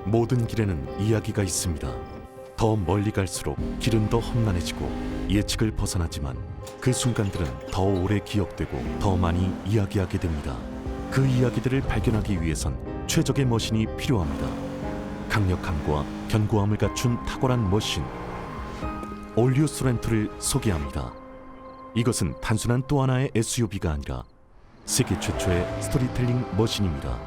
모든 길에는 이야기가 있습니다. 더 멀리 갈수록 길은 더 험난해지고 예측을 벗어나지만 그 순간들은 더 오래 기억되고 더 많이 이야기하게 됩니다. 그 이야기들을 발견하기 위해선 최적의 머신이 필요합니다. 강력함과 견고함을 갖춘 탁월한 머신 올류 소렌토를 소개합니다. 이것은 단순한 또 하나의 SUV가 아니라 세계 최초의 스토리텔링 머신입니다.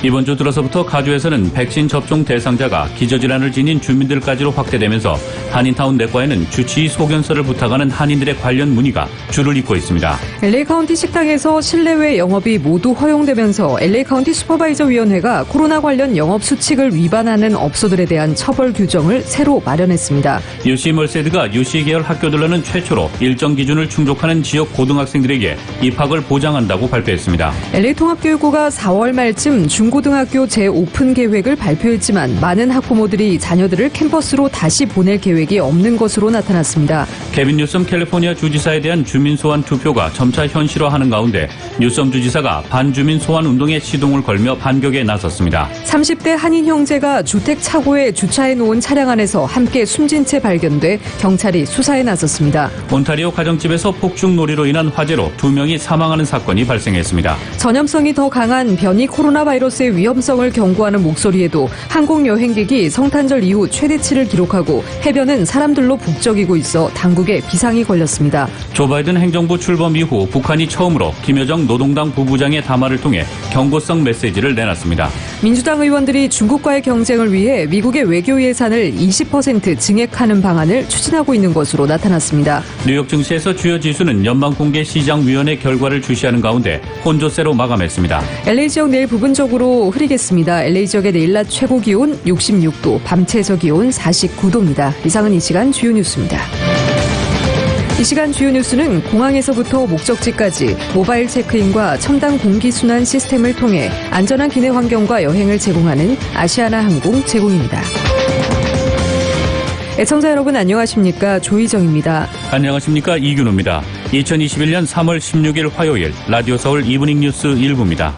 이번 주 들어서부터 가주에서는 백신 접종 대상자가 기저질환을 지닌 주민들까지로 확대되면서 한인타운 내과에는 주치의 소견서를 부탁하는 한인들의 관련 문의가 줄을 잇고 있습니다. LA 카운티 식당에서 실내외 영업이 모두 허용되면서 LA 카운티 슈퍼바이저 위원회가 코로나 관련 영업 수칙을 위반하는 업소들에 대한 처벌 규정을 새로 마련했습니다. UC 멀세드가 UC 계열 학교들로는 최초로 일정 기준을 충족하는 지역 고등학생들에게 입학을 보장한다고 발표했습니다. LA 통합교육부가 4월 말쯤 중고등학교 재오픈 계획을 발표했지만 많은 학부모들이 자녀들을 캠퍼스로 다시 보낼 계획이 없는 것으로 나타났습니다. 케빈 뉴섬 캘리포니아 주지사에 대한 주민 소환 투표가 점차 현실화하는 가운데 뉴섬 주지사가 반주민 소환 운동에 시동을 걸며 반격에 나섰습니다. 30대 한인 형제가 주택 차고에 주차해 놓은 차량 안에서 함께 숨진 채 발견돼 경찰이 수사에 나섰습니다. 온타리오 가정집에서 폭죽놀이로 인한 화재로 2명이 사망하는 사건이 발생했습니다. 전염성이 더 강한 변이 코로나 바이러스의 위험성을 경고하는 목소리에도 항공 여행객이 성탄절 이후 최대치를 기록하고 해변은 사람들로 북적이고 있어 당국에 비상이 걸렸습니다. 조 바이든 행정부 출범 이후 북한이 처음으로 김여정 노동당 부부장의 담화를 통해 경고성 메시지를 내놨습니다. 민주당 의원들이 중국과의 경쟁을 위해 미국의 외교 예산을 20% 증액하는 방안을 추진하고 있는 것으로 나타났습니다. 뉴욕 증시에서 주요 지수는 연방공개시장위원회 결과를 주시하는 가운데 혼조세로 마감했습니다. LA 지역 내일 부분적으로 흐리겠습니다. LA 지역의 내일 낮 최고 기온 66도, 밤 최저 기온 49도입니다. 이상은 이 시간 주요 뉴스입니다. 이 시간 주요 뉴스는 공항에서부터 목적지까지 모바일 체크인과 첨단 공기순환 시스템을 통해 안전한 기내 환경과 여행을 제공하는 아시아나 항공 제공입니다. 애청자 여러분 안녕하십니까? 조희정입니다. 안녕하십니까? 이균호입니다. 2021년 3월 16일 화요일 라디오 서울 이브닝 뉴스 1부입니다.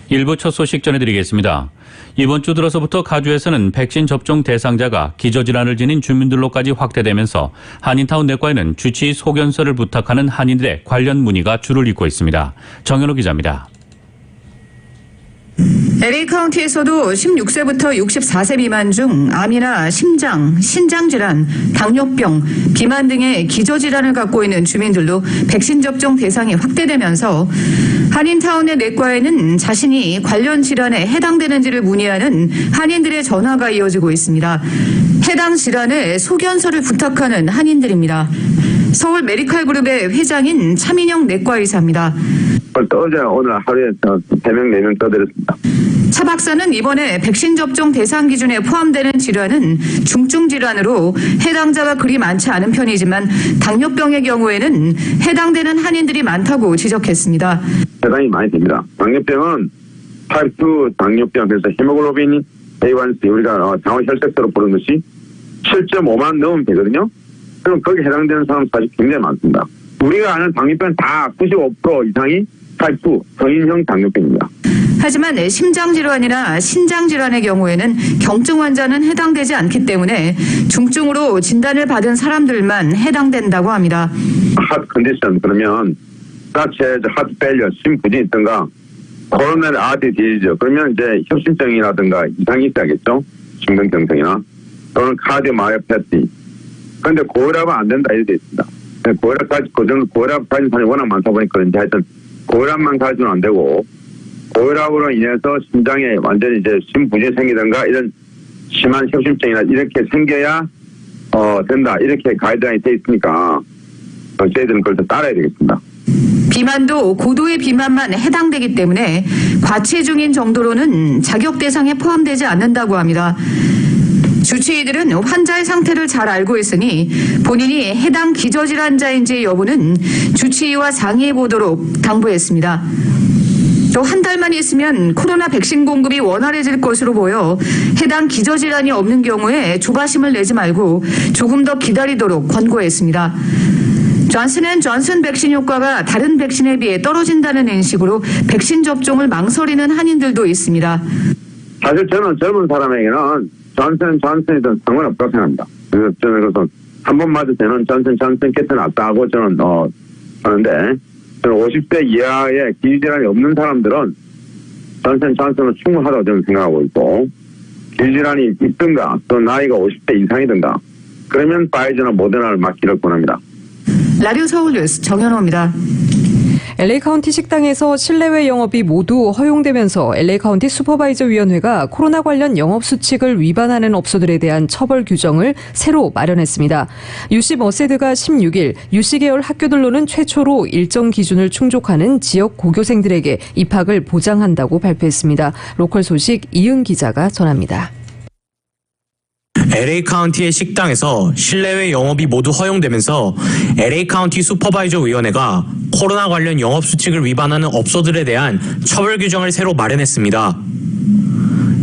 일부 첫 소식 전해드리겠습니다. 이번 주 들어서부터 가주에서는 백신 접종 대상자가 기저질환을 지닌 주민들로까지 확대되면서 한인타운 내과에는 주치의 소견서를 부탁하는 한인들의 관련 문의가 줄을 잇고 있습니다. 정현호 기자입니다. LA 카운티에서도 16세부터 64세 미만 중 암이나 심장, 신장질환, 당뇨병, 비만 등의 기저질환을 갖고 있는 주민들로 백신 접종 대상이 확대되면서 한인타운의 내과에는 자신이 관련 질환에 해당되는지를 문의하는 한인들의 전화가 이어지고 있습니다. 해당 질환에 소견서를 부탁하는 한인들입니다. 서울 메디칼 그룹의 회장인 차민영 내과의사입니다. 어제 오늘 하루에 3명, 4명 떠들었습니다. 차 박사는 이번에 백신 접종 대상 기준에 포함되는 질환은 중증 질환으로 해당자가 그리 많지 않은 편이지만 당뇨병의 경우에는 해당되는 한인들이 많다고 지적했습니다. 해당이 많이 됩니다. 당뇨병은 타입 2 당뇨병, 그래서 헤모글로빈 A1C 우리가 장원 혈색소로 부르는 것이 7.5만 넣으면 되거든요. 그럼 거기에 해당되는 사람 사실 굉장히 많습니다. 우리가 아는 당뇨병은 다 95% 이상이 타입 2 성인형 당뇨병입니다. 하지만 심장질환이나 신장질환의 경우에는 경증 환자는 해당되지 않기 때문에 중증으로 진단을 받은 사람들만 해당된다고 합니다. 하트 컨디션 그러면 자체 하트 페일리어 심부진이 있던가 코로나리 아티 디지즈 그러면 이제 협심증이라든가 이상이 있어야겠죠. 심근경색이나 또는 카디오마이오패티. 그런데 고혈압은 안 된다 이렇게 있습니다. 고혈압까지 고혈압 가진 사람이 워낙 많다 보니까 이제 하여튼 고혈압만 가지고는 안 되고 고혈압으로 인해서 심장에 완전히 이제 심부진이 생기든가 이런 심한 협심증이나 이렇게 생겨야 된다 이렇게 가이드라인이 돼 있으니까 저희들은 그걸 더 따라야 되겠습니다. 비만도 고도의 비만만 해당되기 때문에 과체중인 정도로는 자격 대상에 포함되지 않는다고 합니다. 주치의들은 환자의 상태를 잘 알고 있으니 본인이 해당 기저질환자인지 여부는 주치의와 상의해 보도록 당부했습니다. 또 한 달만 있으면 코로나 백신 공급이 원활해질 것으로 보여 해당 기저질환이 없는 경우에 조바심을 내지 말고 조금 더 기다리도록 권고했습니다. 존슨앤존슨 백신 효과가 다른 백신에 비해 떨어진다는 인식으로 백신 접종을 망설이는 한인들도 있습니다. 사실 저는 젊은 사람에게는 존슨앤존슨이든 상관없다고 생각합니다. 그래서 저는 한 번 맞을 때는 존슨앤존슨 게 더 낫다고 저는 하는데, 저는 50대 이하의 기질환이 없는 사람들은 존슨앤존슨은 충분하다고 저는 생각하고 있고, 기질환이 있든가 또 나이가 50대 이상이든가 그러면 파이저나 모더나를 맞기를 권합니다. 라디오 서울 뉴스 정현호입니다. LA 카운티 식당에서 실내외 영업이 모두 허용되면서 LA 카운티 슈퍼바이저 위원회가 코로나 관련 영업 수칙을 위반하는 업소들에 대한 처벌 규정을 새로 마련했습니다. UC 머세드가 16일 UC 계열 학교들로는 최초로 일정 기준을 충족하는 지역 고교생들에게 입학을 보장한다고 발표했습니다. 로컬 소식 이은 기자가 전합니다. LA 카운티의 식당에서 실내외 영업이 모두 허용되면서 LA 카운티 슈퍼바이저 위원회가 코로나 관련 영업 수칙을 위반하는 업소들에 대한 처벌 규정을 새로 마련했습니다.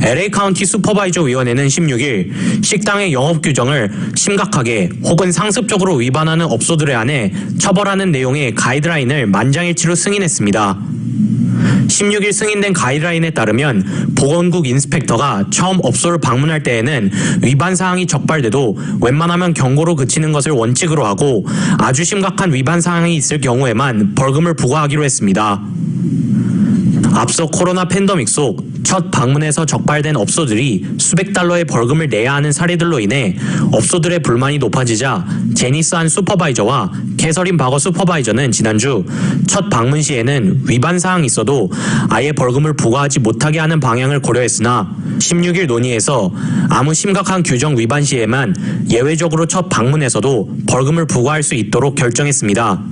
LA 카운티 슈퍼바이저 위원회는 16일 식당의 영업 규정을 심각하게 혹은 상습적으로 위반하는 업소들에 한해 처벌하는 내용의 가이드라인을 만장일치로 승인했습니다. 16일 승인된 가이드라인에 따르면 보건국 인스펙터가 처음 업소를 방문할 때에는 위반 사항이 적발돼도 웬만하면 경고로 그치는 것을 원칙으로 하고 아주 심각한 위반 사항이 있을 경우에만 벌금을 부과하기로 했습니다. 앞서 코로나 팬데믹 속 첫 방문에서 적발된 업소들이 수백 달러의 벌금을 내야 하는 사례들로 인해 업소들의 불만이 높아지자 제니스 한 슈퍼바이저와 캐서린 바거 슈퍼바이저는 지난주 첫 방문 시에는 위반 사항이 있어도 아예 벌금을 부과하지 못하게 하는 방향을 고려했으나 16일 논의에서 아무 심각한 규정 위반 시에만 예외적으로 첫 방문에서도 벌금을 부과할 수 있도록 결정했습니다.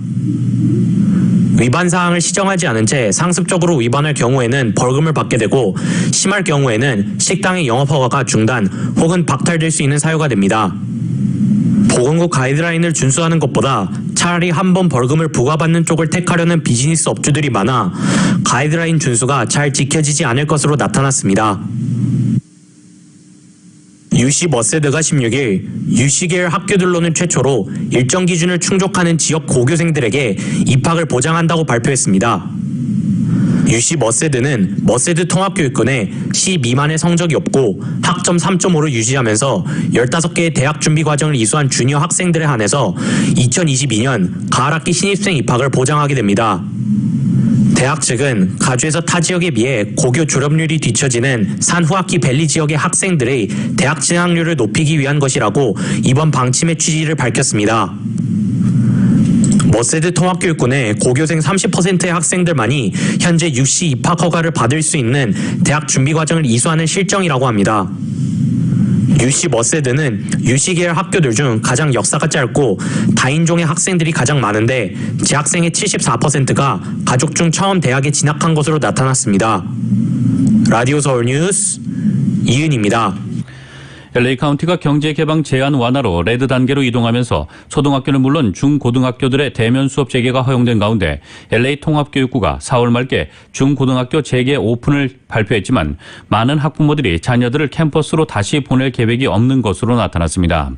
위반 사항을 시정하지 않은 채 상습적으로 위반할 경우에는 벌금을 받게 되고 심할 경우에는 식당의 영업 허가가 중단 혹은 박탈될 수 있는 사유가 됩니다. 보건국 가이드라인을 준수하는 것보다 차라리 한 번 벌금을 부과받는 쪽을 택하려는 비즈니스 업주들이 많아 가이드라인 준수가 잘 지켜지지 않을 것으로 나타났습니다. UC 머세드가 16일 UC 계열 학교들로는 최초로 일정 기준을 충족하는 지역 고교생들에게 입학을 보장한다고 발표했습니다. UC 머세드는 머세드 통합교육군에 C 미만의 성적이 없고 학점 3.5를 유지하면서 15개의 대학 준비 과정을 이수한 주니어 학생들에 한해서 2022년 가을학기 신입생 입학을 보장하게 됩니다. 대학 측은 가주에서 타 지역에 비해 고교 졸업률이 뒤처지는 산후학기 밸리 지역의 학생들의 대학 진학률을 높이기 위한 것이라고 이번 방침의 취지를 밝혔습니다. 머세드 통합교육군의 고교생 30%의 학생들만이 현재 UC 입학 허가를 받을 수 있는 대학 준비 과정을 이수하는 실정이라고 합니다. UC 머세드는 UC 계열 학교들 중 가장 역사가 짧고 다인종의 학생들이 가장 많은데 재학생의 74%가 가족 중 처음 대학에 진학한 것으로 나타났습니다. 라디오 서울 뉴스 이은입니다. LA 카운티가 경제 개방 제한 완화로 레드 단계로 이동하면서 초등학교는 물론 중고등학교들의 대면 수업 재개가 허용된 가운데 LA 통합교육부가 4월 말께 중고등학교 재개 오픈을 발표했지만 많은 학부모들이 자녀들을 캠퍼스로 다시 보낼 계획이 없는 것으로 나타났습니다.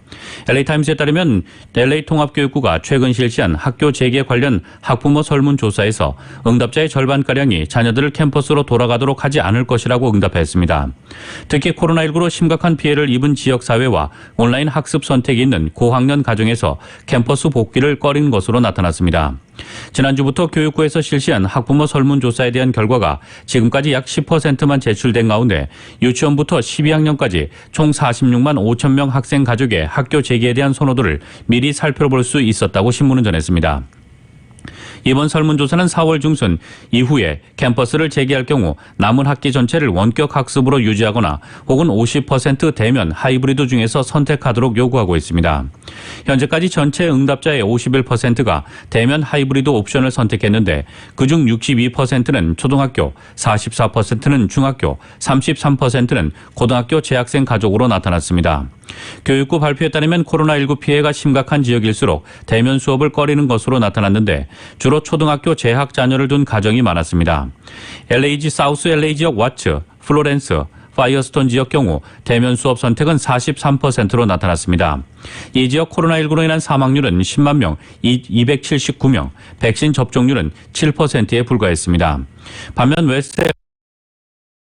LA타임스에 따르면 LA 통합교육부가 최근 실시한 학교 재개 관련 학부모 설문조사에서 응답자의 절반가량이 자녀들을 캠퍼스로 돌아가도록 하지 않을 것이라고 응답했습니다. 특히 코로나19로 심각한 피해를 입은 지역사회와 온라인 학습 선택이 있는 고학년 가정에서 캠퍼스 복귀를 꺼린 것으로 나타났습니다. 지난주부터 교육부에서 실시한 학부모 설문조사에 대한 결과가 지금까지 약 10%만 제출된 가운데 유치원부터 12학년까지 총 46만 5천 명 학생 가족의 학교 재개에 대한 선호도를 미리 살펴볼 수 있었다고 신문은 전했습니다. 이번 설문조사는 4월 중순 이후에 캠퍼스를 재개할 경우 남은 학기 전체를 원격 학습으로 유지하거나 혹은 50% 대면 하이브리드 중에서 선택하도록 요구하고 있습니다. 현재까지 전체 응답자의 51%가 대면 하이브리드 옵션을 선택했는데 그중 62%는 초등학교, 44%는 중학교, 33%는 고등학교 재학생 가족으로 나타났습니다. 교육부 발표에 따르면 코로나19 피해가 심각한 지역일수록 대면 수업을 꺼리는 것으로 나타났는데 주로 초등학교 재학 자녀를 둔 가정이 많았습니다. 사우스 LA 지역 와츠, 플로렌스, 파이어스톤 지역 경우 대면 수업 선택은 43%로 나타났습니다. 이 지역 코로나19로 인한 사망률은 10만 명 279명, 백신 접종률은 7%에 불과했습니다. 반면 웨스트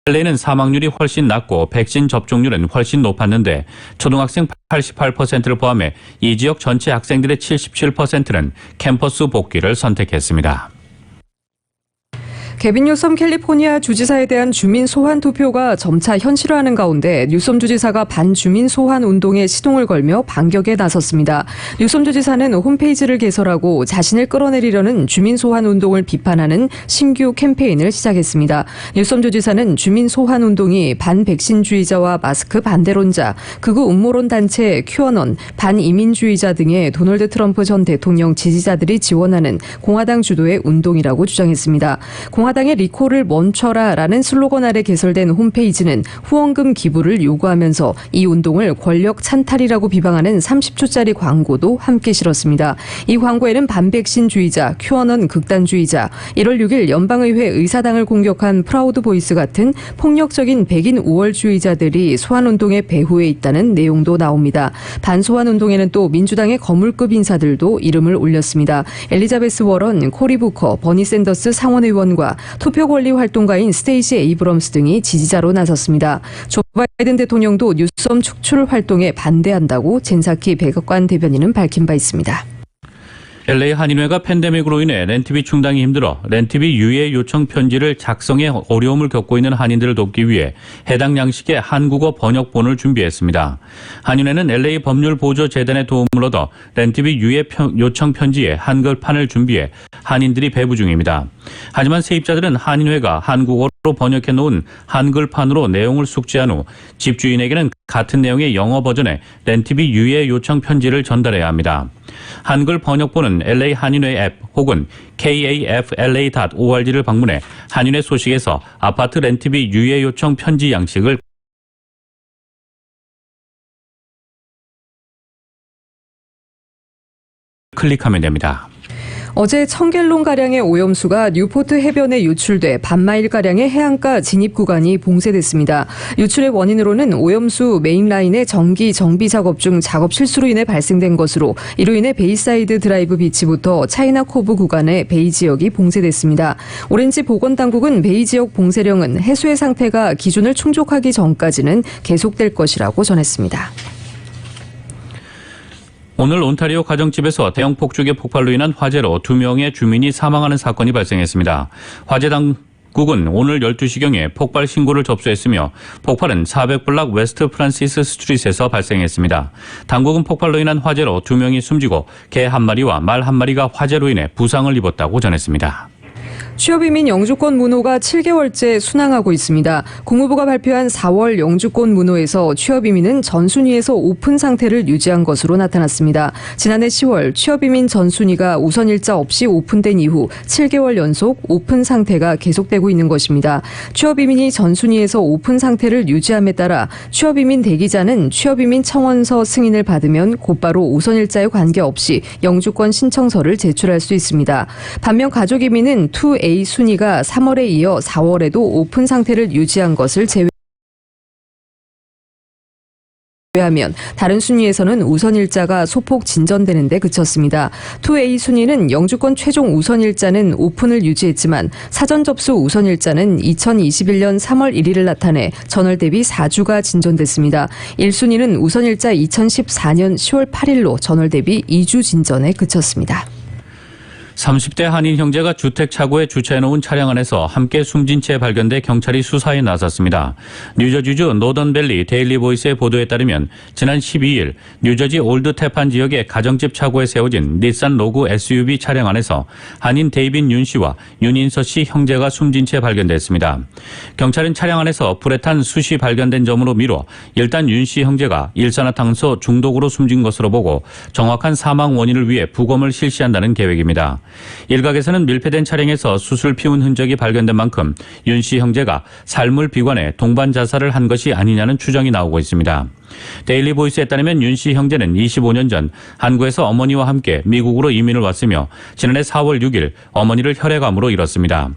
LA는 사망률이 훨씬 낮고 백신 접종률은 훨씬 높았는데 초등학생 88%를 포함해 이 지역 전체 학생들의 77%는 캠퍼스 복귀를 선택했습니다. 개빈 뉴섬 캘리포니아 주지사에 대한 주민 소환 투표가 점차 현실화하는 가운데 뉴섬 주지사가 반주민 소환 운동에 시동을 걸며 반격에 나섰습니다. 뉴섬 주지사는 홈페이지를 개설하고 자신을 끌어내리려는 주민 소환 운동을 비판하는 신규 캠페인을 시작했습니다. 뉴섬 주지사는 주민 소환 운동이 반백신주의자와 마스크 반대론자, 극우 음모론 단체 큐어넌, 반이민주의자 등의 도널드 트럼프 전 대통령 지지자들이 지원하는 공화당 주도의 운동이라고 주장했습니다. 공화당의 리콜을 멈춰라라는 슬로건 아래 개설된 홈페이지는 후원금 기부를 요구하면서 이 운동을 권력 찬탈이라고 비방하는 30초짜리 광고도 함께 실었습니다. 이 광고에는 반백신주의자, 큐어넌 극단주의자, 1월 6일 연방의회 의사당을 공격한 프라우드 보이스 같은 폭력적인 백인 우월주의자들이 소환운동의 배후에 있다는 내용도 나옵니다. 반소환 운동에는 또 민주당의 거물급 인사들도 이름을 올렸습니다. 엘리자베스 워런, 코리 부커, 버니 샌더스 상원의원과 투표 권리 활동가인 스테이시 에이브럼스 등이 지지자로 나섰습니다. 조 바이든 대통령도 뉴섬 축출 활동에 반대한다고 젠사키 백악관 대변인은 밝힌 바 있습니다. LA 한인회가 팬데믹으로 인해 렌트비 충당이 힘들어 렌트비 유예 요청 편지를 작성에 어려움을 겪고 있는 한인들을 돕기 위해 해당 양식의 한국어 번역본을 준비했습니다. 한인회는 LA 법률보조재단의 도움을 얻어 렌트비 유예 요청 편지에 한글판을 준비해 한인들이 배부 중입니다. 하지만 세입자들은 한인회가 한국어로 번역해 놓은 한글판으로 내용을 숙지한 후 집주인에게는 같은 내용의 영어 버전의 렌트비 유예 요청 편지를 전달해야 합니다. 한글 번역본은 LA 한인회 앱 혹은 kafla.org를 방문해 한인회 소식에서 아파트 렌트비 유예 요청 편지 양식을 클릭하면 됩니다. 어제 1000갤론가량의 오염수가 뉴포트 해변에 유출돼 반마일가량의 해안가 진입 구간이 봉쇄됐습니다. 유출의 원인으로는 오염수 메인라인의 정기 정비 작업 중 작업 실수로 인해 발생된 것으로 이로 인해 베이사이드 드라이브 비치부터 차이나 코브 구간의 베이 지역이 봉쇄됐습니다. 오렌지 보건당국은 베이 지역 봉쇄령은 해수의 상태가 기준을 충족하기 전까지는 계속될 것이라고 전했습니다. 오늘 온타리오 가정집에서 대형 폭죽의 폭발로 인한 화재로 2명의 주민이 사망하는 사건이 발생했습니다. 화재 당국은 오늘 12시경에 폭발 신고를 접수했으며 폭발은 400블락 웨스트 프란시스 스트릿에서 발생했습니다. 당국은 폭발로 인한 화재로 2명이 숨지고 개 1마리와 말 1마리가 화재로 인해 부상을 입었다고 전했습니다. 취업이민 영주권 문호가 7개월째 순항하고 있습니다. 국무부가 발표한 4월 영주권 문호에서 취업이민은 전순위에서 오픈 상태를 유지한 것으로 나타났습니다. 지난해 10월 취업이민 전순위가 우선일자 없이 오픈된 이후 7개월 연속 오픈 상태가 계속되고 있는 것입니다. 취업이민이 전순위에서 오픈 상태를 유지함에 따라 취업이민 대기자는 취업이민 청원서 승인을 받으면 곧바로 우선일자에 관계없이 영주권 신청서를 제출할 수 있습니다. 반면 가족이민은 2A 순위가 3월에 이어 4월에도 오픈 상태를 유지한 것을 제외하면 다른 순위에서는 우선일자가 소폭 진전되는 데 그쳤습니다. 2A 순위는 영주권 최종 우선일자는 오픈을 유지했지만 사전 접수 우선일자는 2021년 3월 1일을 나타내 전월 대비 4주가 진전됐습니다. 1순위는 우선일자 2014년 10월 8일로 전월 대비 2주 진전에 그쳤습니다. 30대 한인 형제가 주택 차고에 주차해놓은 차량 안에서 함께 숨진 채 발견돼 경찰이 수사에 나섰습니다. 뉴저지주 노던밸리 데일리 보이스의 보도에 따르면 지난 12일 뉴저지 올드 태판 지역의 가정집 차고에 세워진 닛산 로그 SUV 차량 안에서 한인 데이빈 윤 씨와 윤인서 씨 형제가 숨진 채 발견됐습니다. 경찰은 차량 안에서 불에 탄 숯이 발견된 점으로 미뤄 일단 윤 씨 형제가 일산화탄소 중독으로 숨진 것으로 보고 정확한 사망 원인을 위해 부검을 실시한다는 계획입니다. 일각에서는 밀폐된 차량에서 숯을 피운 흔적이 발견된 만큼 윤 씨 형제가 삶을 비관해 동반 자살을 한 것이 아니냐는 추정이 나오고 있습니다. 데일리 보이스에 따르면 윤 씨 형제는 25년 전 한국에서 어머니와 함께 미국으로 이민을 왔으며 지난해 4월 6일 어머니를 혈액암으로 잃었습니다.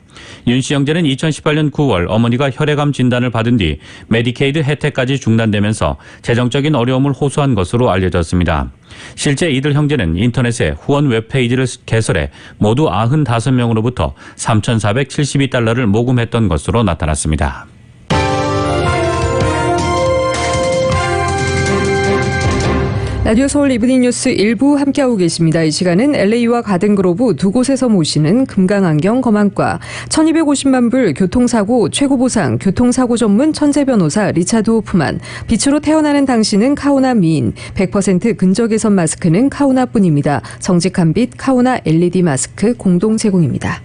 윤 씨 형제는 2018년 9월 어머니가 혈액암 진단을 받은 뒤 메디케이드 혜택까지 중단되면서 재정적인 어려움을 호소한 것으로 알려졌습니다. 실제 이들 형제는 인터넷에 후원 웹페이지를 개설해 모두 95명으로부터 3,472달러를 모금했던 것으로 나타났습니다. 라디오 서울 이브닝 뉴스 1부 함께하고 계십니다. 이 시간은 LA와 가든그로브 두 곳에서 모시는 금강안경 검안과 1250만 불 교통사고 최고보상 교통사고 전문 천재 변호사 리차드 호프만, 빛으로 태어나는 당신은 카오나 미인, 100% 근적외선 마스크는 카오나뿐입니다. 정직한 빛 카오나 LED 마스크 공동 제공입니다.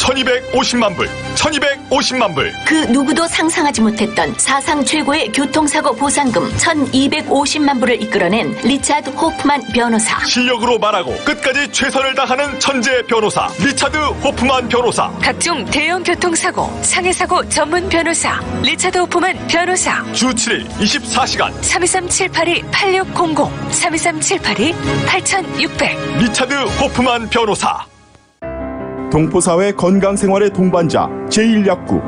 1250만 불, 1250만 불. 그 누구도 상상하지 못했던 사상 최고의 교통사고 보상금 1250만 불을 이끌어낸 리차드 호프만 변호사. 실력으로 말하고 끝까지 최선을 다하는 천재 변호사 리차드 호프만 변호사. 각종 대형 교통사고, 상해사고 전문 변호사 리차드 호프만 변호사. 주 7일 24시간 323-782-8600, 323-782-8600. 리차드 호프만 변호사. 동포사회 건강생활의 동반자 제1약국.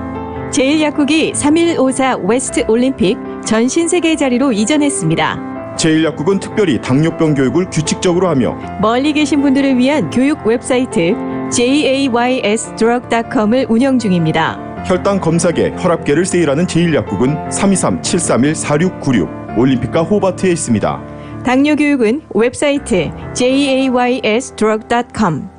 제1약국이 3154 웨스트 올림픽 전 신세계 자리로 이전했습니다. 제1약국은 특별히 당뇨병 교육을 규칙적으로 하며 멀리 계신 분들을 위한 교육 웹사이트 jaysdrug.com을 운영 중입니다. 혈당 검사계, 혈압계를 세일하는 제1약국은 323-731-4696 올림픽과 호바트에 있습니다. 당뇨 교육은 웹사이트 jaysdrug.com.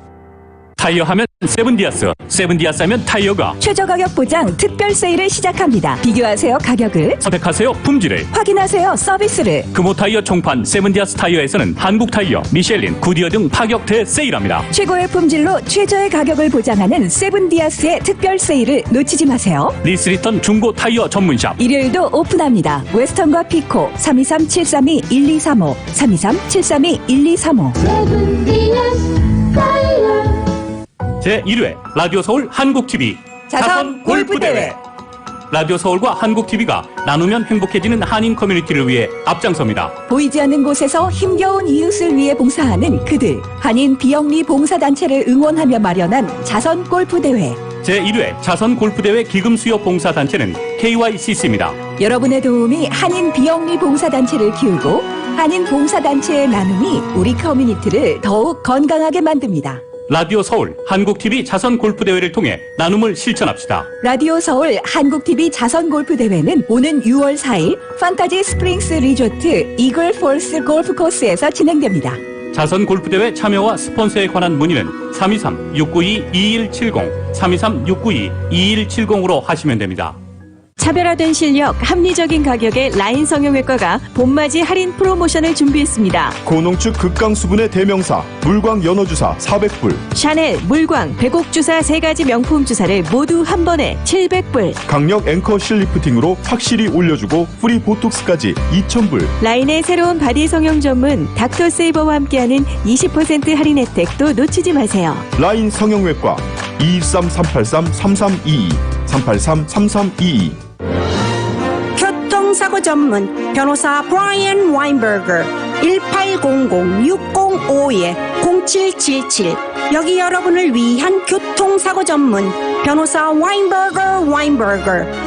타이어 하면 세븐디아스, 세븐디아스 하면 타이어가 최저 가격 보장 특별 세일을 시작합니다. 비교하세요 가격을, 선택하세요 품질을, 확인하세요 서비스를. 금호 타이어 총판 세븐디아스 타이어에서는 한국 타이어, 미셸린, 구디어 등 파격 대세일합니다. 최고의 품질로 최저의 가격을 보장하는 세븐디아스의 특별 세일을 놓치지 마세요. 리스리턴 중고 타이어 전문샵 일요일도 오픈합니다. 웨스턴과 피코 323-732-1235 323-732-1235. 세븐디아스 타이어. 제1회 라디오 서울 한국TV 자선 골프대회. 라디오 서울과 한국TV가 나누면 행복해지는 한인 커뮤니티를 위해 앞장섭니다. 보이지 않는 곳에서 힘겨운 이웃을 위해 봉사하는 그들, 한인 비영리 봉사단체를 응원하며 마련한 자선 골프대회. 제1회 자선 골프대회 기금 수요 봉사단체는 KYCC입니다. 여러분의 도움이 한인 비영리 봉사단체를 키우고 한인 봉사단체의 나눔이 우리 커뮤니티를 더욱 건강하게 만듭니다. 라디오 서울 한국TV 자선 골프대회를 통해 나눔을 실천합시다. 라디오 서울 한국TV 자선 골프대회는 오는 6월 4일 판타지 스프링스 리조트 이글 폴스 골프 코스에서 진행됩니다. 자선 골프대회 참여와 스폰서에 관한 문의는 323-692-2170, 323-692-2170으로 하시면 됩니다. 차별화된 실력, 합리적인 가격의 라인 성형외과가 봄맞이 할인 프로모션을 준비했습니다. 고농축 극강수분의 대명사 물광 연어주사 400불, 샤넬, 물광, 백옥주사 3가지 명품 주사를 모두 한 번에 700불. 강력 앵커 실리프팅으로 확실히 올려주고 프리 보톡스까지 2000불. 라인의 새로운 바디 성형 전문 닥터 세이버와 함께하는 20% 할인 혜택도 놓치지 마세요. 라인 성형외과 213-383-3322 383-3322. 교통사고 전문 변호사 브라이언 와인버거 1800-605-0777. 여기 여러분을 위한 교통사고 전문 변호사 와인버거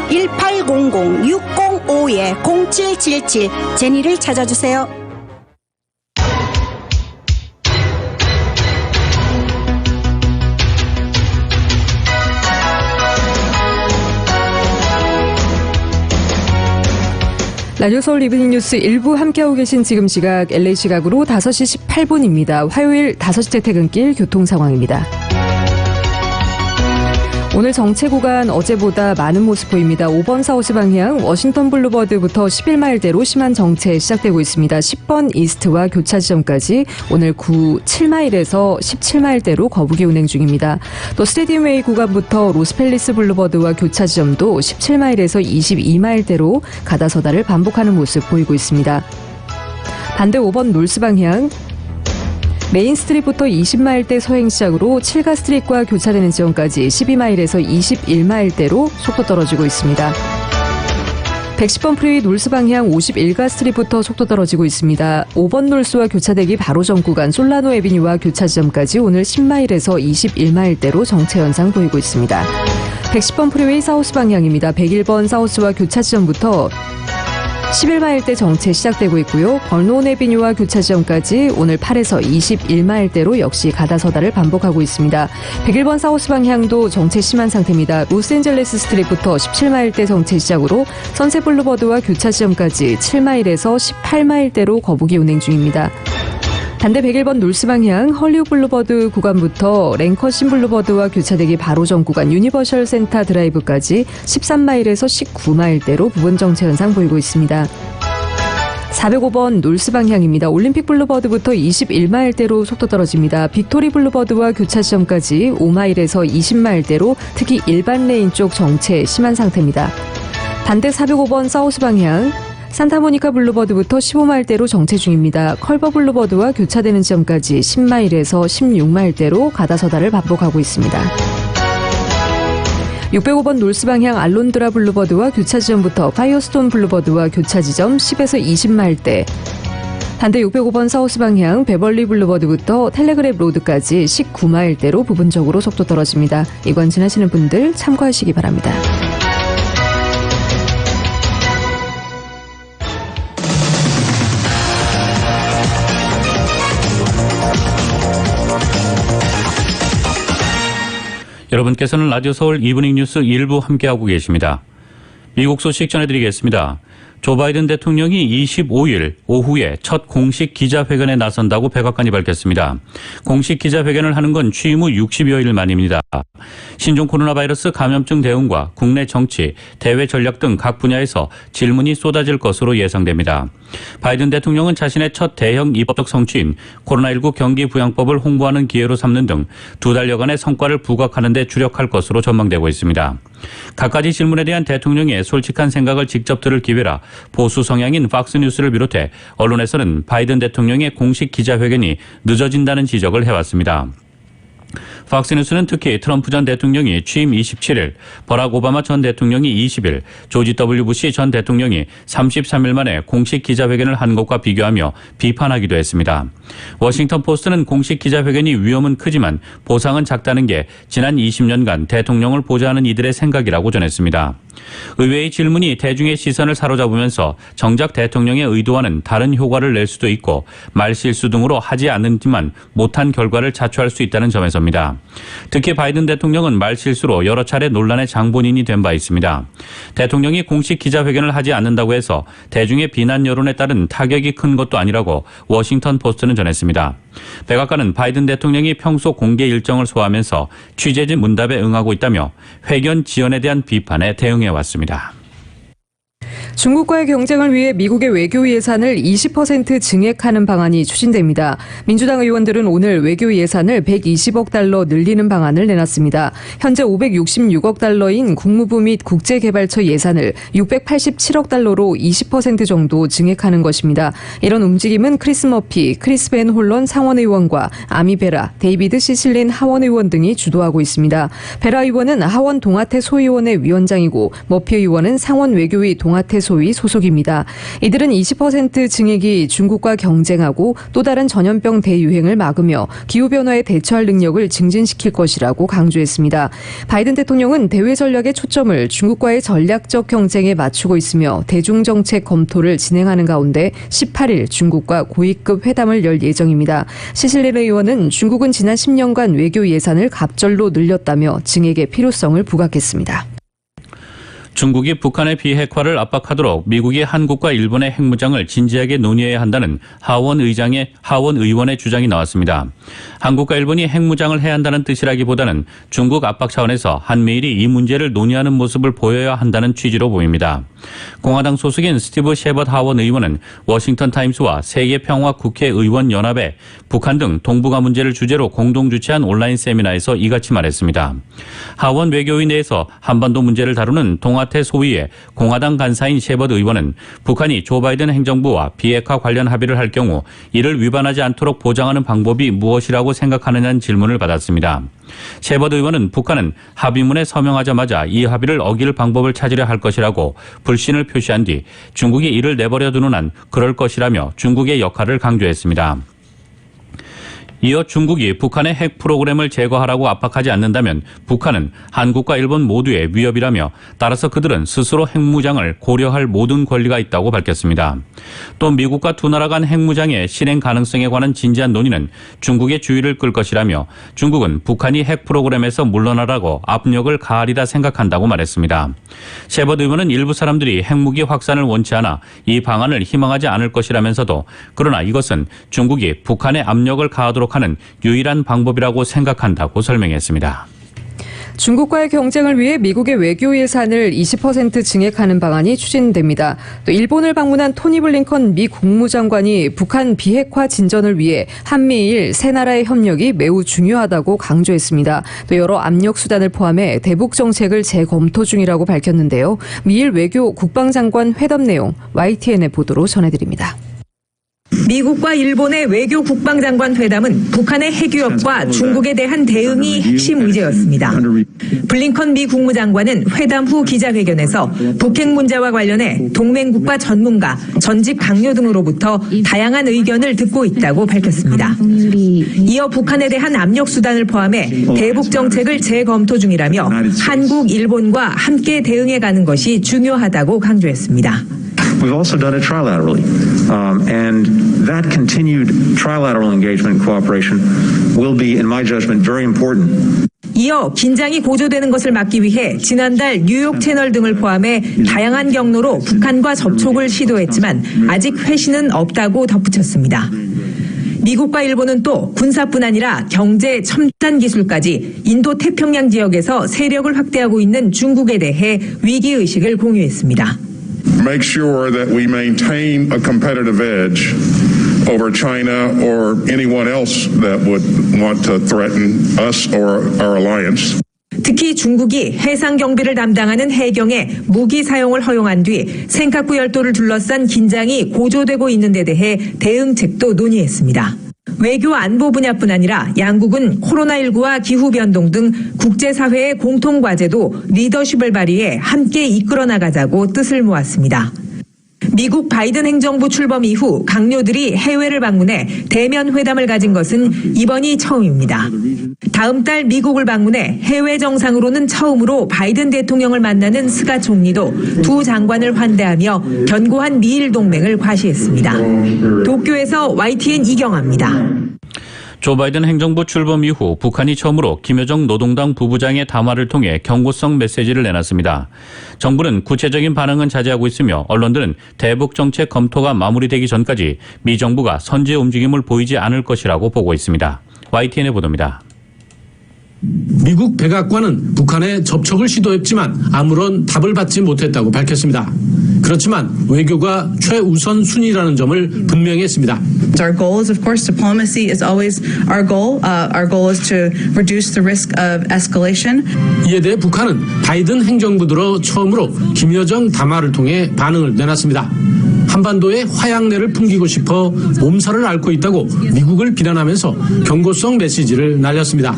1800-605-0777. 제니를 찾아주세요. 라디오 서울 이브닝 뉴스 1부 함께하고 계신 지금 시각 LA 시각으로 5시 18분입니다. 화요일 5시째 퇴근길 교통 상황입니다. 오늘 정체 구간 어제보다 많은 모습 보입니다. 5번 4호시 방향 워싱턴 블루버드부터 11마일대로 심한 정체 시작되고 있습니다. 10번 이스트와 교차 지점까지 오늘 7마일에서 17마일대로 거부기 운행 중입니다. 또 스테디움 웨이 구간부터 로스펠리스 블루버드와 교차 지점도 17마일에서 22마일대로 가다서다를 반복하는 모습 보이고 있습니다. 반대 5번 놀스 방향 메인 스트릿부터 20마일대 서행 시작으로 7가 스트릿과 교차되는 지점까지 12마일에서 21마일대로 속도 떨어지고 있습니다. 110번 프리웨이 놀스 방향 51가 스트릿부터 속도 떨어지고 있습니다. 5번 놀스와 교차되기 바로 전 구간 솔라노 에비뉴와 교차 지점까지 오늘 10마일에서 21마일대로 정체 현상 보이고 있습니다. 110번 프리웨이 사우스 방향입니다. 101번 사우스와 교차 지점부터 11마일대 정체 시작되고 있고요. 벌노온 에비뉴와 교차 지점까지 오늘 8에서 21마일대로 역시 가다서다를 반복하고 있습니다. 101번 사우스 방향도 정체 심한 상태입니다. 로스앤젤레스 스트릿부터 17마일대 정체 시작으로 선셋 블루버드와 교차 지점까지 7마일에서 18마일대로 거북이 운행 중입니다. 반대 101번 놀스 방향 헐리우드 블루버드 구간부터 랭커신 블루버드와 교차되기 바로 전 구간 유니버셜 센터 드라이브까지 13마일에서 19마일대로 부분 정체 현상 보이고 있습니다. 405번 놀스 방향입니다. 올림픽 블루버드부터 21마일대로 속도 떨어집니다. 빅토리 블루버드와 교차 지점까지 5마일에서 20마일대로 특히 일반 레인 쪽 정체 심한 상태입니다. 반대 405번 사우스 방향 산타모니카 블루버드부터 15마일대로 정체 중입니다. 컬버 블루버드와 교차되는 지점까지 10마일에서 16마일대로 가다서다를 반복하고 있습니다. 605번 놀스 방향 알론드라 블루버드와 교차 지점부터 파이어스톤 블루버드와 교차 지점 10에서 20마일대. 반대 605번 사우스 방향 베벌리 블루버드부터 텔레그랩 로드까지 19마일대로 부분적으로 속도 떨어집니다. 이관 지나시는 분들 참고하시기 바랍니다. 여러분께서는 라디오 서울 이브닝 뉴스 일부 함께하고 계십니다. 미국 소식 전해드리겠습니다. 조 바이든 대통령이 25일 오후에 첫 공식 기자회견에 나선다고 백악관이 밝혔습니다. 공식 기자회견을 하는 건 취임 후 60여일 만입니다. 신종 코로나 바이러스 감염증 대응과 국내 정치, 대외 전략 등 각 분야에서 질문이 쏟아질 것으로 예상됩니다. 바이든 대통령은 자신의 첫 대형 입법적 성취인 코로나19 경기 부양법을 홍보하는 기회로 삼는 등 두 달여간의 성과를 부각하는 데 주력할 것으로 전망되고 있습니다. 갖가지 질문에 대한 대통령의 솔직한 생각을 직접 들을 기회라 보수 성향인 팍스뉴스를 비롯해 언론에서는 바이든 대통령의 공식 기자회견이 늦어진다는 지적을 해왔습니다. 팍스뉴스는 특히 트럼프 전 대통령이 취임 27일, 버락 오바마 전 대통령이 20일, 조지 W. 부시 전 대통령이 33일 만에 공식 기자회견을 한 것과 비교하며 비판하기도 했습니다. 워싱턴 포스트는 공식 기자회견이 위험은 크지만 보상은 작다는 게 지난 20년간 대통령을 보좌하는 이들의 생각이라고 전했습니다. 의회의 질문이 대중의 시선을 사로잡으면서 정작 대통령의 의도와는 다른 효과를 낼 수도 있고 말실수 등으로 하지 않는지만 못한 결과를 자초할 수 있다는 점에서입니다. 특히 바이든 대통령은 말실수로 여러 차례 논란의 장본인이 된 바 있습니다. 대통령이 공식 기자회견을 하지 않는다고 해서 대중의 비난 여론에 따른 타격이 큰 것도 아니라고 워싱턴 포스트는 전했습니다. 백악관은 바이든 대통령이 평소 공개 일정을 소화하면서 취재진 문답에 응하고 있다며 회견 지연에 대한 비판에 대응해왔습니다. 중국과의 경쟁을 위해 미국의 외교 예산을 20% 증액하는 방안이 추진됩니다. 민주당 의원들은 오늘 외교 예산을 120억 달러 늘리는 방안을 내놨습니다. 현재 566억 달러인 국무부 및 국제개발처 예산을 687억 달러로 20% 정도 증액하는 것입니다. 이런 움직임은 크리스 머피, 크리스 벤 홀런 상원의원과 아미 베라, 데이비드 시실린 하원의원 등이 주도하고 있습니다. 베라 의원은 하원 동아태 소위원회 위원장이고 머피 의원은 상원 외교위 동아태 소위 소속입니다. 이들은 20% 증액이 중국과 경쟁하고 또 다른 전염병 대유행을 막으며 기후변화에 대처할 능력을 증진시킬 것이라고 강조했습니다. 바이든 대통령은 대외 전략의 초점을 중국과의 전략적 경쟁에 맞추고 있으며 대중정책 검토를 진행하는 가운데 18일 중국과 고위급 회담을 열 예정입니다. 시실린 의원은 중국은 지난 10년간 외교 예산을 갑절로 늘렸다며 증액의 필요성을 부각했습니다. 중국이 북한의 비핵화를 압박하도록 미국이 한국과 일본의 핵무장을 진지하게 논의해야 한다는 하원 의원의 주장이 나왔습니다. 한국과 일본이 핵무장을 해야 한다는 뜻이라기보다는 중국 압박 차원에서 한미일이 이 문제를 논의하는 모습을 보여야 한다는 취지로 보입니다. 공화당 소속인 스티브 셰벗 하원 의원은 워싱턴 타임스와 세계평화국회의원연합회, 북한 등 동북아 문제를 주제로 공동 주최한 온라인 세미나에서 이같이 말했습니다. 하원 외교위 내에서 한반도 문제를 다루는 동아태 소위의 공화당 간사인 셰벗 의원은 북한이 조 바이든 행정부와 비핵화 관련 합의를 할 경우 이를 위반하지 않도록 보장하는 방법이 무엇이라고 생각하느냐는 질문을 받았습니다. 셰버드 의원은 북한은 합의문에 서명하자마자 이 합의를 어길 방법을 찾으려 할 것이라고 불신을 표시한 뒤 중국이 이를 내버려 두는 한 그럴 것이라며 중국의 역할을 강조했습니다. 이어 중국이 북한의 핵 프로그램을 제거하라고 압박하지 않는다면 북한은 한국과 일본 모두의 위협이라며 따라서 그들은 스스로 핵무장을 고려할 모든 권리가 있다고 밝혔습니다. 또 미국과 두 나라 간 핵무장의 실행 가능성에 관한 진지한 논의는 중국의 주의를 끌 것이라며 중국은 북한이 핵 프로그램에서 물러나라고 압력을 가하리라 생각한다고 말했습니다. 셰버드 의원은 일부 사람들이 핵무기 확산을 원치 않아 이 방안을 희망하지 않을 것이라면서도 그러나 이것은 중국이 북한에 압력을 가하도록 하는 유일한 방법이라고 생각한다고 설명했습니다. 중국과의 경쟁을 위해 미국의 외교 예산을 20% 증액하는 방안이 추진됩니다. 또 일본을 방문한 토니 블링컨 미 국무장관이 북한 비핵화 진전을 위해 한미일 세 나라의 협력이 매우 중요하다고 강조했습니다. 또 여러 압력 수단을 포함해 대북 정책을 재검토 중이라고 밝혔는데요. 미일 외교 국방장관 회담 내용 YTN의 보도로 전해드립니다. 미국과 일본의 외교 국방장관 회담은 북한의 핵위협과 중국에 대한 대응이 핵심 의제였습니다. 블링컨 미 국무장관은 회담 후 기자회견에서 북핵 문제와 관련해 동맹국가 전문가, 전직 당뇨 등으로부터 다양한 의견을 듣고 있다고 밝혔습니다. 이어 북한에 대한 압력 수단을 포함해 대북 정책을 재검토 중이라며 한국, 일본과 함께 대응해가는 것이 중요하다고 강조했습니다. We've also done it trilaterally, and that continued trilateral engagement and cooperation will be, in my judgment, very important. 이어 긴장이 고조되는 것을 막기 위해 지난달 뉴욕 채널 등을 포함해 다양한 경로로 북한과 접촉을 시도했지만 아직 회신은 없다고 덧붙였습니다. 미국과 일본은 또 군사뿐 아니라 경제, 첨단 기술까지 인도 태평양 지역에서 세력을 확대하고 있는 중국에 대해 위기의식을 공유했습니다. Make sure that we maintain a competitive edge over China or anyone else that would want to threaten us or our alliance. 특히 중국이 해상 경비를 담당하는 해경에 무기 사용을 허용한 뒤 센카쿠 열도를 둘러싼 긴장이 고조되고 있는 데 대해 대응책도 논의했습니다. 외교 안보 분야뿐 아니라 양국은 코로나19와 기후변동 등 국제사회의 공통과제도 리더십을 발휘해 함께 이끌어 나가자고 뜻을 모았습니다. 미국 바이든 행정부 출범 이후 강요들이 해외를 방문해 대면 회담을 가진 것은 이번이 처음입니다. 다음 달 미국을 방문해 해외 정상으로는 처음으로 바이든 대통령을 만나는 스가 총리도 두 장관을 환대하며 견고한 미일 동맹을 과시했습니다. 도쿄에서 YTN 이경아입니다. 조 바이든 행정부 출범 이후 북한이 처음으로 김여정 노동당 부부장의 담화를 통해 경고성 메시지를 내놨습니다. 정부는 구체적인 반응은 자제하고 있으며 언론들은 대북 정책 검토가 마무리되기 전까지 미 정부가 선제 움직임을 보이지 않을 것이라고 보고 있습니다. YTN의 보도입니다. 미국 백악관은 북한에 접촉을 시도했지만 아무런 답을 받지 못했다고 밝혔습니다. 그렇지만 외교가 최우선 순위라는 점을 분명히 했습니다. Our goal is, of course, diplomacy is always our goal. Our goal is to reduce the risk of escalation. 이에 대해 북한은 바이든 행정부 들어 처음으로 김여정 담화를 통해 반응을 내놨습니다. 한반도에 화약내를 풍기고 싶어 몸살을 앓고 있다고 미국을 비난하면서 경고성 메시지를 날렸습니다.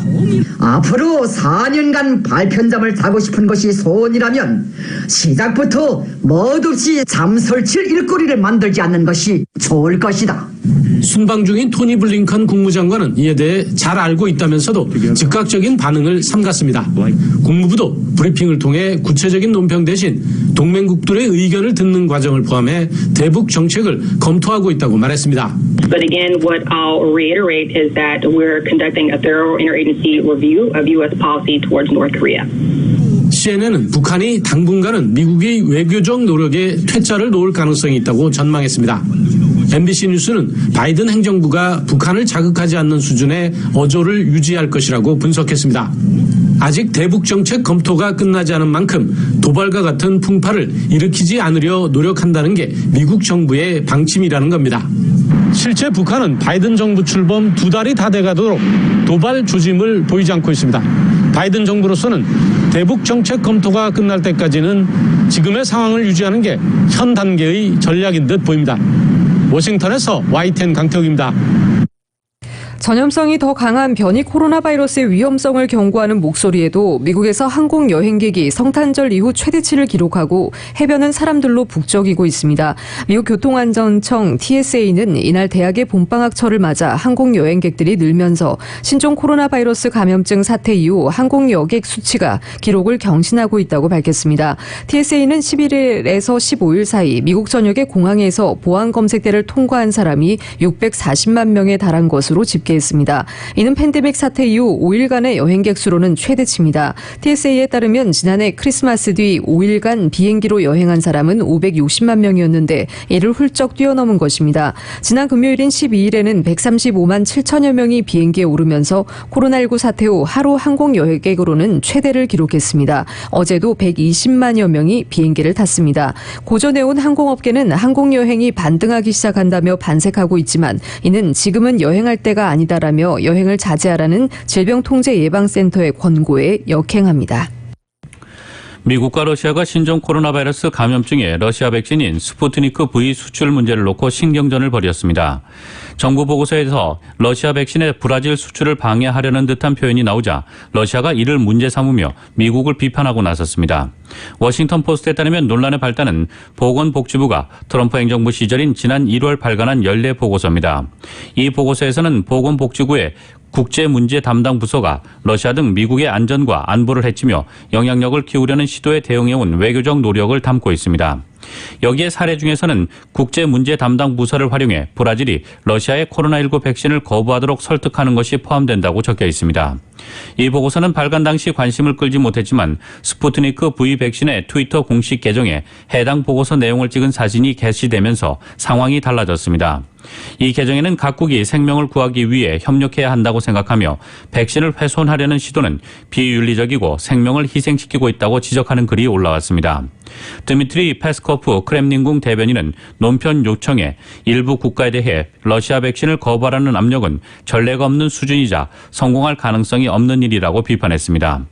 앞으로 4년간 발편잡을 타고 싶은 것이 소원이라면 시작부터 멋없이 잠설칠 일거리를 만들지 않는 것이 좋을 것이다. 순방 중인 토니 블링컨 국무장관은 이에 대해 잘 알고 있다면서도 즉각적인 반응을 삼갔습니다. 국무부도 브리핑을 통해 구체적인 논평 대신 동맹국들의 의견을 듣는 과정을 포함해 대북 정책을 검토하고 있다고 말했습니다. But again, what I'll reiterate is that we're conducting a thorough interagency review of U.S. policy towards North Korea. CNN은 북한이 당분간은 미국의 외교적 노력에 퇴짜를 놓을 가능성이 있다고 전망했습니다. MBC 뉴스는 바이든 행정부가 북한을 자극하지 않는 수준의 어조를 유지할 것이라고 분석했습니다. 아직 대북 정책 검토가 끝나지 않은 만큼 도발과 같은 풍파를 일으키지 않으려 노력한다는 게 미국 정부의 방침이라는 겁니다. 실제 북한은 바이든 정부 출범 2달이 다 돼가도록 도발 조짐을 보이지 않고 있습니다. 바이든 정부로서는 대북 정책 검토가 끝날 때까지는 지금의 상황을 유지하는 게 현 단계의 전략인 듯 보입니다. 워싱턴에서 YTN 강태욱입니다. 전염성이 더 강한 변이 코로나 바이러스의 위험성을 경고하는 목소리에도 미국에서 항공 여행객이 성탄절 이후 최대치를 기록하고 해변은 사람들로 북적이고 있습니다. 미국 교통안전청 TSA는 이날 대학의 봄방학철을 맞아 항공 여행객들이 늘면서 신종 코로나 바이러스 감염증 사태 이후 항공 여객 수치가 기록을 경신하고 있다고 밝혔습니다. TSA는 11일에서 15일 사이 미국 전역의 공항에서 보안 검색대를 통과한 사람이 640만 명에 달한 것으로 집계했습니다. 이는 팬데믹 사태 이후 5일간의 여행객 수로는 최대치입니다. TSA에 따르면 지난해 크리스마스 뒤 5일간 비행기로 여행한 사람은 560만 명이었는데 이를 훌쩍 뛰어넘은 것입니다. 지난 금요일인 12일에는 135만 7천여 명이 비행기에 오르면서 코로나19 사태 후 하루 항공 여행객으로는 최대를 기록했습니다. 어제도 120만여 명이 비행기를 탔습니다. 고전에 온 항공업계는 항공여행이 반등하기 시작한다며 반색하고 있지만 이는 지금은 여행할 때가 아니다라며 여행을 자제하라는 질병통제예방센터의 권고에 역행합니다. 미국과 러시아가 신종 코로나 바이러스 감염증의 러시아 백신인 스푸트니크 V 수출 문제를 놓고 신경전을 벌였습니다. 정부 보고서에서 러시아 백신의 브라질 수출을 방해하려는 듯한 표현이 나오자 러시아가 이를 문제 삼으며 미국을 비판하고 나섰습니다. 워싱턴 포스트에 따르면 논란의 발단은 보건복지부가 트럼프 행정부 시절인 지난 1월 발간한 연례 보고서입니다. 이 보고서에서는 보건복지부의 국제문제 담당 부서가 러시아 등 미국의 안전과 안보를 해치며 영향력을 키우려는 시도에 대응해온 외교적 노력을 담고 있습니다. 여기에 사례 중에서는 국제문제 담당 부서를 활용해 브라질이 러시아의 코로나19 백신을 거부하도록 설득하는 것이 포함된다고 적혀 있습니다. 이 보고서는 발간 당시 관심을 끌지 못했지만 스푸트니크 V 백신의 트위터 공식 계정에 해당 보고서 내용을 찍은 사진이 게시되면서 상황이 달라졌습니다. 이 계정에는 각국이 생명을 구하기 위해 협력해야 한다고 생각하며 백신을 훼손하려는 시도는 비윤리적이고 생명을 희생시키고 있다고 지적하는 글이 올라왔습니다. 드미트리 페스코프 크렘린궁 대변인은 논평 요청에 일부 국가에 대해 러시아 백신을 거부하라는 압력은 전례가 없는 수준이자 성공할 가능성이 없는 일이라고 비판했습니다.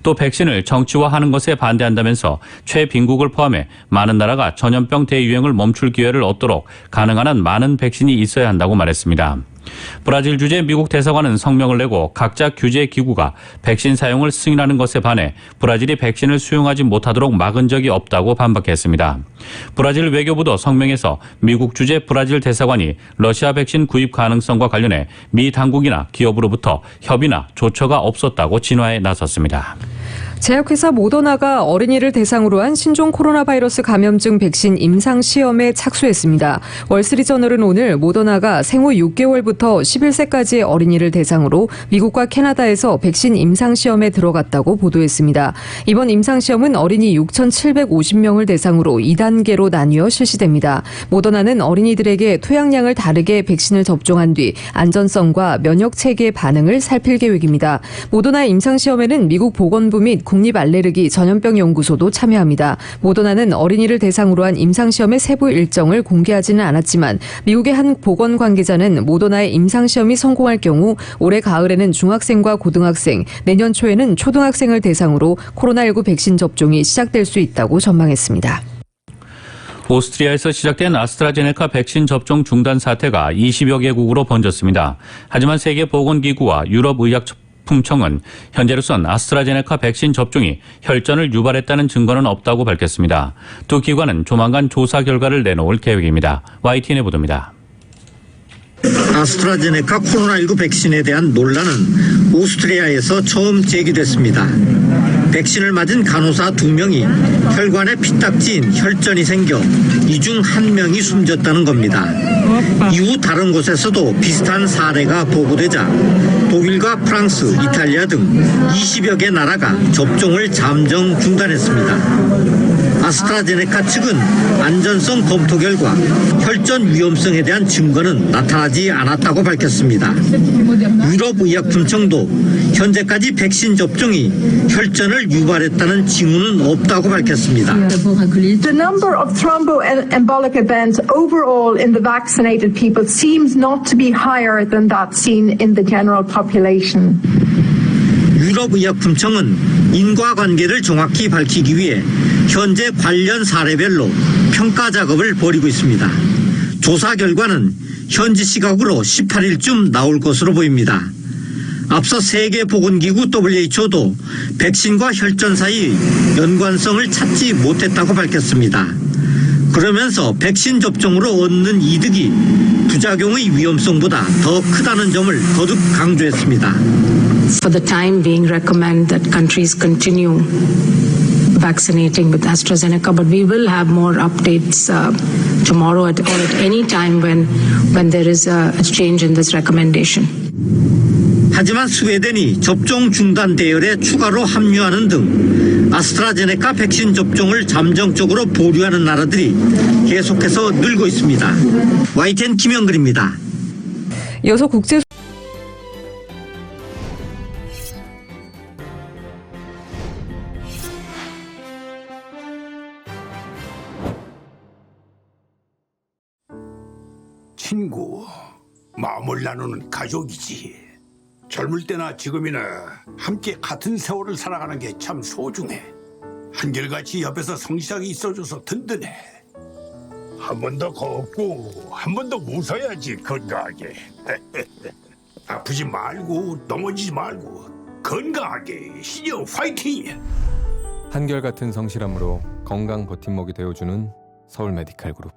또 백신을 정치화하는 것에 반대한다면서 최빈국을 포함해 많은 나라가 전염병 대유행을 멈출 기회를 얻도록 가능한 한 많은 백신이 있어야 한다고 말했습니다. 브라질 주재 미국 대사관은 성명을 내고 각자 규제 기구가 백신 사용을 승인하는 것에 반해 브라질이 백신을 수용하지 못하도록 막은 적이 없다고 반박했습니다. 브라질 외교부도 성명에서 미국 주재 브라질 대사관이 러시아 백신 구입 가능성과 관련해 미 당국이나 기업으로부터 협의나 조처가 없었다고 진화에 나섰습니다. 제약회사 모더나가 어린이를 대상으로 한 신종 코로나 바이러스 감염증 백신 임상 시험에 착수했습니다. 월스트리트저널은 오늘 모더나가 생후 6개월부터 11세까지의 어린이를 대상으로 미국과 캐나다에서 백신 임상 시험에 들어갔다고 보도했습니다. 이번 임상 시험은 어린이 6,750명을 대상으로 2단계로 나뉘어 실시됩니다. 모더나는 어린이들에게 토양량을 다르게 백신을 접종한 뒤 안전성과 면역 체계 반응을 살필 계획입니다. 모더나의 임상 시험에는 미국 보건부 및 국립알레르기 전염병 연구소도 참여합니다. 모더나는 어린이를 대상으로 한 임상시험의 세부 일정을 공개하지는 않았지만 미국의 한 보건 관계자는 모더나의 임상시험이 성공할 경우 올해 가을에는 중학생과 고등학생, 내년 초에는 초등학생을 대상으로 코로나19 백신 접종이 시작될 수 있다고 전망했습니다. 오스트리아에서 시작된 아스트라제네카 백신 접종 중단 사태가 20여 개국으로 번졌습니다. 하지만 세계보건기구와 유럽의약품청은 현재로선 아스트라제네카 백신 접종이 혈전을 유발했다는 증거는 없다고 밝혔습니다. 두 기관은 조만간 조사 결과를 내놓을 계획입니다. YTN의 보도입니다. 아스트라제네카 코로나19 백신에 대한 논란은 오스트리아에서 처음 제기됐습니다. 백신을 맞은 간호사 2명이 혈관에 피딱지인 혈전이 생겨 이 중 1명이 숨졌다는 겁니다. 이후 다른 곳에서도 비슷한 사례가 보고되자 독일과 프랑스, 이탈리아 등 20여 개 나라가 접종을 잠정 중단했습니다. 아스트라제네카 측은 안전성 검토 결과 혈전 위험성에 대한 증거는 나타나지 않았다고 밝혔습니다. 유럽의약품청도 현재까지 백신 접종이 혈전을 유발했다는 징후는 없다고 밝혔습니다. The number of thromboembolic events overall in the vaccinated people seems not to be higher than that seen in the general population. 유럽의약품청은 인과관계를 정확히 밝히기 위해 현재 관련 사례별로 평가 작업을 벌이고 있습니다. 조사 결과는 현지 시각으로 18일쯤 나올 것으로 보입니다. 앞서 세계보건기구 WHO도 백신과 혈전 사이 연관성을 찾지 못했다고 밝혔습니다. 그러면서 백신 접종으로 얻는 이득이 부작용의 위험성보다 더 크다는 점을 거듭 강조했습니다. For the time being, recommend that countries continue vaccinating with AstraZeneca, but we will have more updates tomorrow or at any time when there is a change in this recommendation. 하지만 스웨덴이 접종 중단 대열에 추가로 합류하는 등 아스트라제네카 백신 접종을 잠정적으로 보류하는 나라들이 계속해서 늘고 있습니다. YTN 김영근입니다. 이어서 국제 친구, 마음을 나누는 가족이지. 젊을 때나 지금이나 함께 같은 세월을 살아가는 게 참 소중해. 한결같이 옆에서 성실하게 있어줘서 든든해. 한 번 더 걷고 한 번 더 웃어야지 건강하게. 아프지 말고 넘어지지 말고 건강하게 신영 화이팅! 한결같은 성실함으로 건강 버팀목이 되어주는 서울 메디칼 그룹.